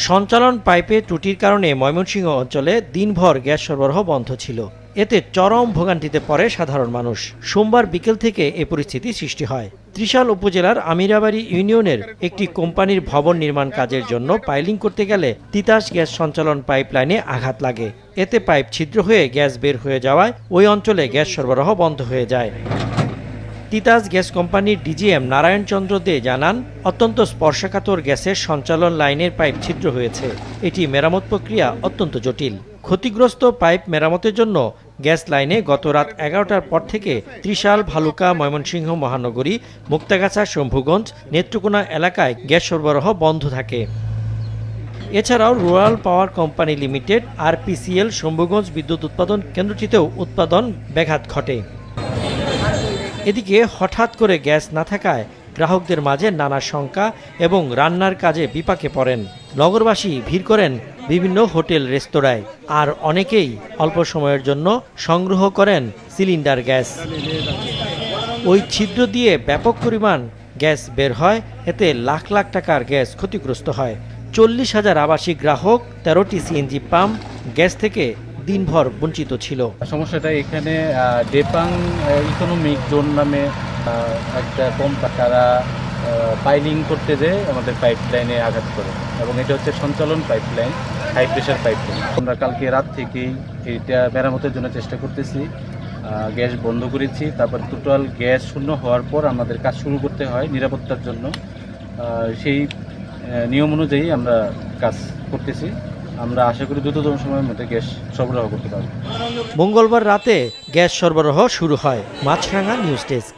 সঞ্চালন পাইপে ত্রুটির কারণে ময়মনসিংহ অঞ্চলে দিনভর গ্যাস সরবরাহ বন্ধ ছিল। এতে চরম ভোগান্তিতে পড়ে সাধারণ মানুষ। সোমবার বিকেল থেকে এ পরিস্থিতি সৃষ্টি হয়। ত্রিশাল উপজেলার আমিরাবাড়ি ইউনিয়নের একটি কোম্পানির ভবন নির্মাণ কাজের জন্য পাইলিং করতে গেলে তিতাস গ্যাস সঞ্চালন পাইপ লাইনে আঘাত লাগে। এতে পাইপ ছিদ্র হয়ে গ্যাস বের হয়ে যাওয়ায় ওই অঞ্চলে গ্যাস সরবরাহ বন্ধ হয়ে যায়। তিতাস গ্যাস কোম্পানির ডিজিএম নারায়ণ চন্দ্র দে জানান, অত্যন্ত স্পর্শকাতর গ্যাসের সঞ্চালন লাইনের পাইপ ছিদ্র হয়েছে। এটি মেরামত প্রক্রিয়া অত্যন্ত জটিল। ক্ষতিগ্রস্ত পাইপ মেরামতের জন্য গ্যাস লাইনে গত রাত 11টার পর থেকে ত্রিশাল, ভালুকা, ময়মনসিংহ মহানগরী, মুক্তাগাছা, শম্ভুগঞ্জ, নেত্রকোনা এলাকায় গ্যাস সরবরাহ বন্ধ থাকে। এছাড়াও রুরাল পাওয়ার কোম্পানি লিমিটেড RPCL শম্ভুগঞ্জ বিদ্যুৎ উৎপাদন কেন্দ্রটিতেও উৎপাদন ব্যাঘাত ঘটে। এদিকে হঠাৎ করে গ্যাস না থাকায় গ্রাহকদের মাঝে নানা শঙ্কা এবং রান্নার কাজে বিপাকে পড়েন। নগরবাসী ভিড় করেন বিভিন্ন হোটেল, রেস্তোরাঁয়, আর অনেকেই অল্প সময়ের জন্য সংগ্রহ করেন সিলিন্ডার গ্যাস। ওই ছিদ্র দিয়ে ব্যাপক পরিমাণ গ্যাস বের হয়। এতে লাখ লাখ টাকার গ্যাস ক্ষতিগ্রস্ত হয়। 40,000 আবাসিক গ্রাহক, 13টি CNG পাম্প গ্যাস থেকে দিনভর বঞ্চিত ছিল। সমস্যাটা এখানে ডেপাং ইকোনমিক জোন নামে একটা কোম্পানি, তারা পাইলিং করতে যেয়ে আমাদের পাইপ লাইনে আঘাত করে, এবং এটা হচ্ছে সঞ্চালন pipeline, high pressure pipeline. আমরা কালকে রাত থেকেই এটা মেরামতের জন্য চেষ্টা করতেছি। গ্যাস বন্ধ করেছি, তারপর টোটাল গ্যাস শূন্য হওয়ার পর আমাদের কাজ শুরু করতে হয় নিরাপত্তার জন্য। সেই নিয়ম অনুযায়ী আমরা কাজ করতেছি। আমরা আশা করি দ্রুততম সময়ের মধ্যে গ্যাস সরবরাহ করতে পারব। মঙ্গলবার রাতে গ্যাস সরবরাহ শুরু হয়। মাছরাঙা নিউজ ডেস্ক।